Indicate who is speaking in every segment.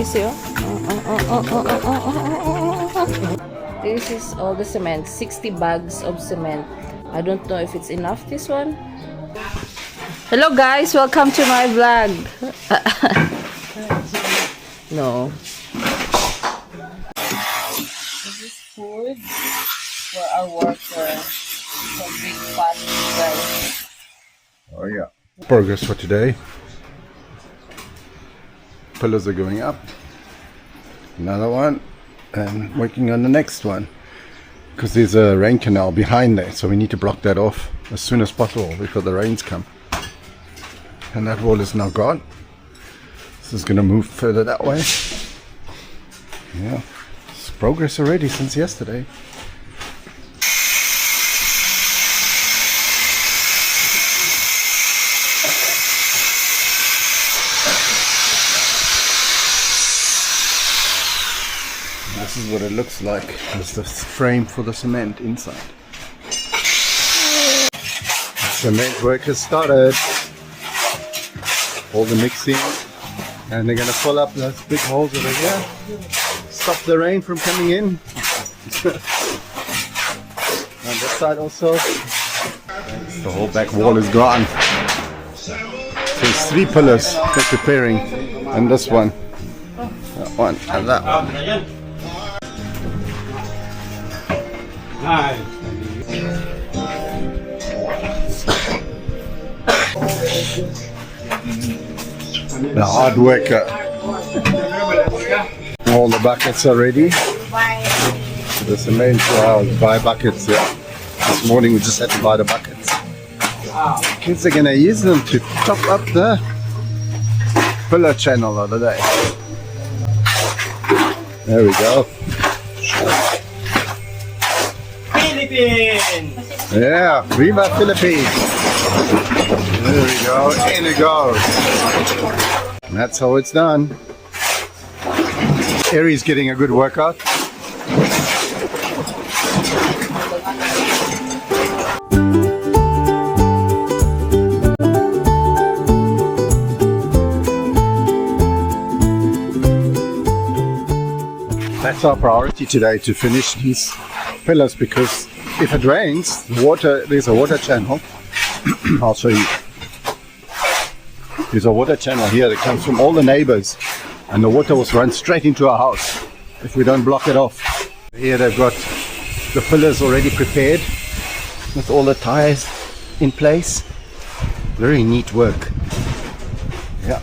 Speaker 1: spicy, oh. This is all the cement. 60 bags of cement. I don't know if it's enough, this one. Hello guys, welcome to my vlog. No. This is food for our worker. Some big pot guys.
Speaker 2: Oh yeah. Progress for today. Pillars are going up. Another one. And working on the next one. Because there's a rain canal behind there. So we need to block that off as soon as possible before the rains come. And that wall is now gone. This is going to move further that way. Yeah. It's progress already since yesterday. This is what it looks like. There's the frame for the cement inside. Cement work has started. All the mixing. And they're going to fill up those big holes over here. Stop the rain from coming in. On this side also. The whole back wall is gone. So there's 3 pillars they're preparing. And this one. That one and that one. The hard worker. All the buckets are ready. The cement buy buckets. Yeah. This morning we just had to buy the buckets. Kids are gonna use them to top up the pillar channel of the day. There we go. Philippines! Yeah, Viva Philippines! There we go, in it goes. And that's how it's done. Ari's getting a good workout. That's our priority today, to finish these pillars, because if it rains, there's a water channel. I'll show you. There's a water channel here that comes from all the neighbors, and the water will run straight into our house if we don't block it off. Here they've got the pillars already prepared with all the ties in place. Very neat work. Yeah.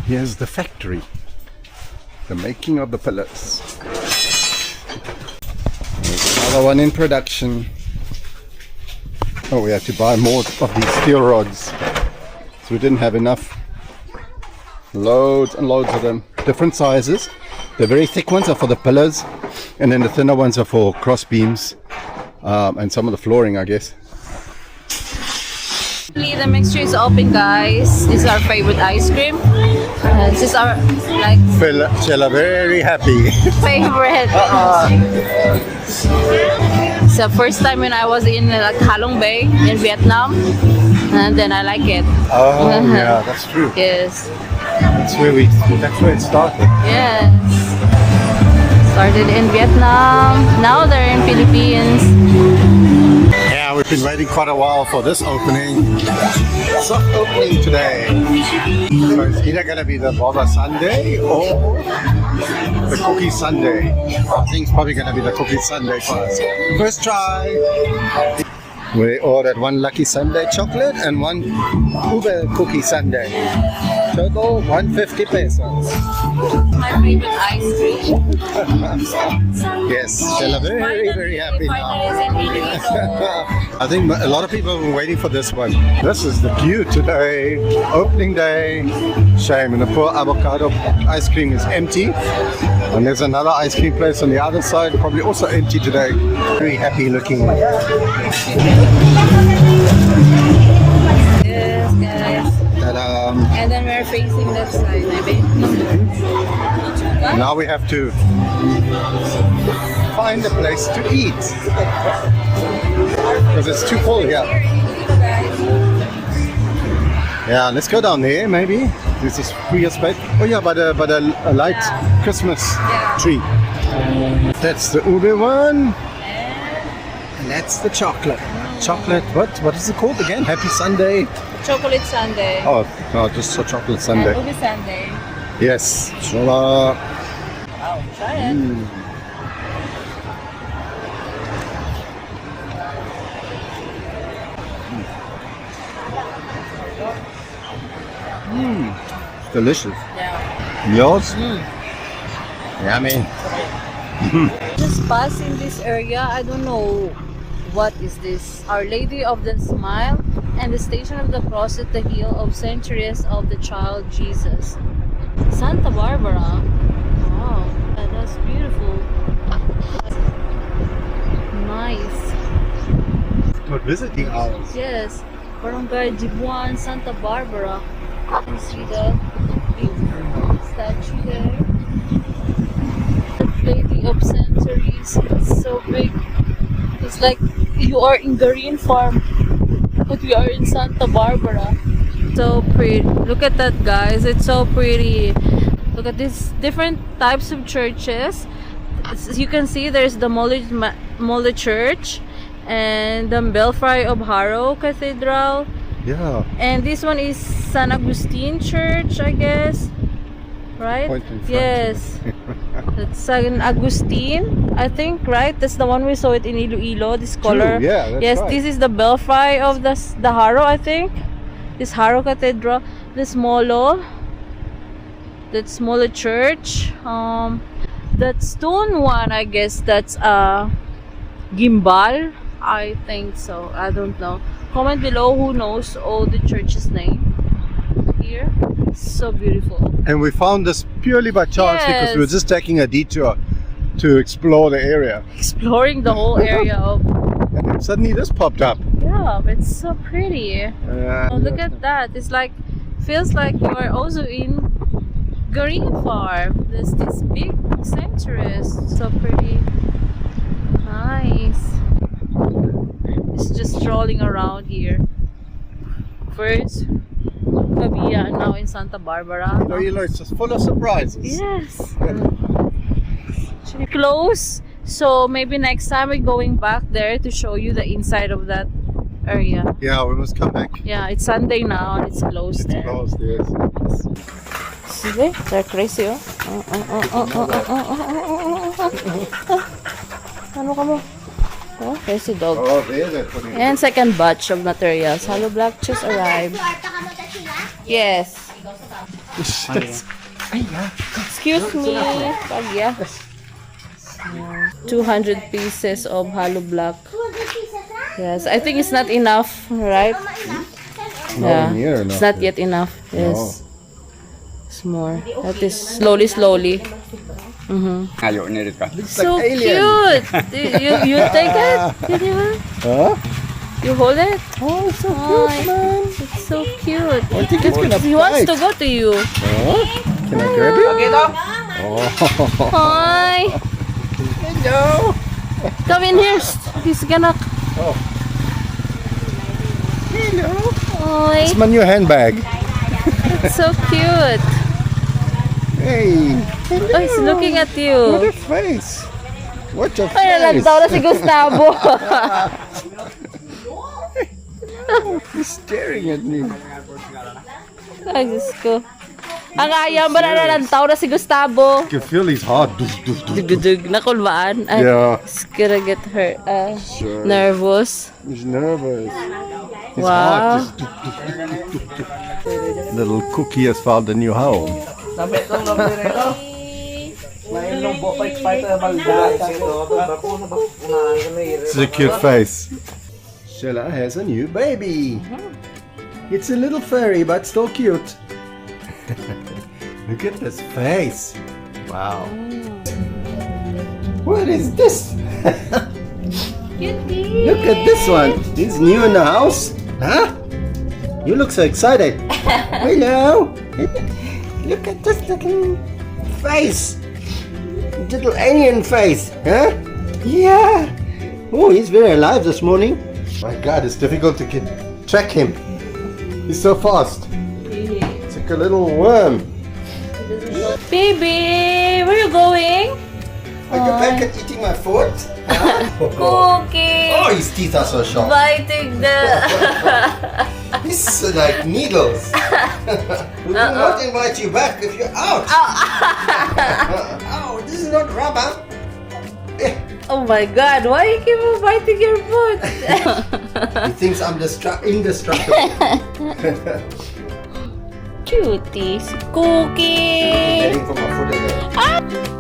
Speaker 2: Here's the factory. The making of the pillars. There's another one in production. Oh, we have to buy more of these steel rods. So we didn't have enough. Loads and loads of them. Different sizes. The very thick ones are for the pillars. And then the thinner ones are for cross beams. And some of the flooring, I guess.
Speaker 1: The mixture is open, guys. This is our favorite ice cream. This is our
Speaker 2: Shella very happy.
Speaker 1: favorite. It's the first time when I was in Halong Bay in Vietnam, and then I like it.
Speaker 2: Oh yeah, that's true.
Speaker 1: Yes.
Speaker 2: That's where it started.
Speaker 1: Yes. Started in Vietnam. Now they're in Philippines.
Speaker 2: Yeah, we've been waiting quite a while for this opening. Soft opening today. So it's either going to be the Boba Sundae or the Cookie Sundae. I think it's probably going to be the Cookie Sundae first. First try. We ordered 1 Lucky Sundae chocolate and 1 Ube Cookie Sundae. Total 150 pesos.
Speaker 1: My favorite ice cream.
Speaker 2: Yes, Shella very, very happy now. I think a lot of people have been waiting for this one. This is the queue today, opening day. Shame, and the poor avocado ice cream is empty. And there's another ice cream place on the other side, probably also empty today. Very happy looking.
Speaker 1: Yes, guys. And then we're facing that side, maybe.
Speaker 2: Now we have to find a place to eat because it's too full here. Yeah, let's go down there maybe. This is free space. Oh yeah, by the light Christmas tree. That's the ube one. And that's the chocolate. Chocolate, what is it called again? Happy Sunday?
Speaker 1: Chocolate Sunday.
Speaker 2: Oh, no, just a chocolate Sunday.
Speaker 1: Ube Sunday.
Speaker 2: Yes. Shella.
Speaker 1: Wow, try it.
Speaker 2: Delicious.
Speaker 1: Yeah.
Speaker 2: Yours? Yummy.
Speaker 1: Just passing this area, I don't know what is this. Our Lady of the Smile and the Station of the Cross at the Hill of Centuries of the Child Jesus. Santa Barbara. Wow, that's beautiful. Nice.
Speaker 2: Good visiting hours.
Speaker 1: Yes, Barangay Jibuan, Santa Barbara. You can see the big statue there. The Lady of Centuries. It's so big. It's like you are in Green Farm, but we are in Santa Barbara. So pretty. Look at that, guys. It's so pretty. Look at these different types of churches. As you can see, there's the Mole Church and the Belfry of Harrow Cathedral.
Speaker 2: Yeah.
Speaker 1: And this one is San Agustin Church, I guess. Right?
Speaker 2: Point in front.
Speaker 1: Yes. That's San Agustin, I think, right? That's the one we saw it in Iloilo, this color.
Speaker 2: True, yeah, that's
Speaker 1: yes,
Speaker 2: right.
Speaker 1: this is the Belfry of the Harrow, I think. This Harrow Cathedral. This Molo. That's Molo Church. That stone one, I guess that's Gimbal. I think so. I don't know. Comment below who knows all the church's name here. So beautiful.
Speaker 2: And we found this purely by chance because we were
Speaker 1: Yes.
Speaker 2: just taking a detour to explore the area.
Speaker 1: Exploring the whole area of.
Speaker 2: And then suddenly this popped up.
Speaker 1: Yeah, it's so pretty. Oh, look at that. It's like, feels like you are also in Green Farm. There's this big centuries. So pretty. Nice. It's just strolling around here. First, Pavia, and now in Santa Barbara.
Speaker 2: Iloilo is just full of surprises.
Speaker 1: Yes. Actually close. So maybe next time we're going back there to show you the inside of that area.
Speaker 2: Yeah, we must come back.
Speaker 1: Yeah, it's Sunday now and it's closed
Speaker 2: It's
Speaker 1: there.
Speaker 2: closed, yes.
Speaker 1: See, they're crazy, oh. Ano ka mo? Oh, crazy dog.
Speaker 2: Oh, there they're putting
Speaker 1: And second batch of materials. Hollow block just arrived. Yes. Excuse me. Pagya. 200 pieces of hollow block. Yes, I think it's not enough, right?
Speaker 2: Nowhere near enough.
Speaker 1: It's not yet enough. Yes. It's more. That is slowly. So cute. You take it? Did you?
Speaker 2: Huh?
Speaker 1: You hold it?
Speaker 2: Oh, it's so cute, man.
Speaker 1: It's so cute.
Speaker 2: I think it's gonna
Speaker 1: He wants
Speaker 2: bite.
Speaker 1: to go to you.
Speaker 2: Huh? Can I grab it? Oh.
Speaker 1: Hi.
Speaker 2: Hello.
Speaker 1: Come in here. He's gonna.
Speaker 2: Oh. Hello.
Speaker 1: Hi.
Speaker 2: It's my new handbag.
Speaker 1: It's so cute.
Speaker 2: Hey. Hello.
Speaker 1: Oh, he's looking at
Speaker 2: What
Speaker 1: you.
Speaker 2: a face. What a
Speaker 1: Ay,
Speaker 2: face.
Speaker 1: nalantaw na si Gustavo.
Speaker 2: He's staring at me.
Speaker 1: Ay, Diyos ko. Ang ayaw ba na nalantaw na si Gustavo?
Speaker 2: You can feel his heart. Duf, duf, duf, duf.
Speaker 1: Dugdug, nakulbaan. Ay,
Speaker 2: Yeah.
Speaker 1: It's gonna get her
Speaker 2: Sure.
Speaker 1: nervous.
Speaker 2: He's nervous. His
Speaker 1: Wow.
Speaker 2: heart is duf, duf, duf, duf, duf. Little Cookie has found a new home. It's a cute face. Shella has a new baby. It's a little furry, but still cute. Look at this face. Wow. What is this?
Speaker 1: Cutie.
Speaker 2: Look at this one. He's new in the house. Huh? You look so excited. Hello. Look at this little face. Little alien face. Huh? Yeah. Oh, he's very alive this morning. My God, it's difficult to track him. He's so fast. It's like a little worm.
Speaker 1: Baby, where are you going?
Speaker 2: Are you back at eating my food?
Speaker 1: Cookie.
Speaker 2: Oh, his teeth are so sharp.
Speaker 1: Biting the...
Speaker 2: This is like needles. We will not invite you back if you're out. Oh, this is not rubber.
Speaker 1: Oh my god, why you keep on biting your foot?
Speaker 2: He thinks I'm indestructible.
Speaker 1: Cuties. Cookie.
Speaker 2: Heading for my foot again.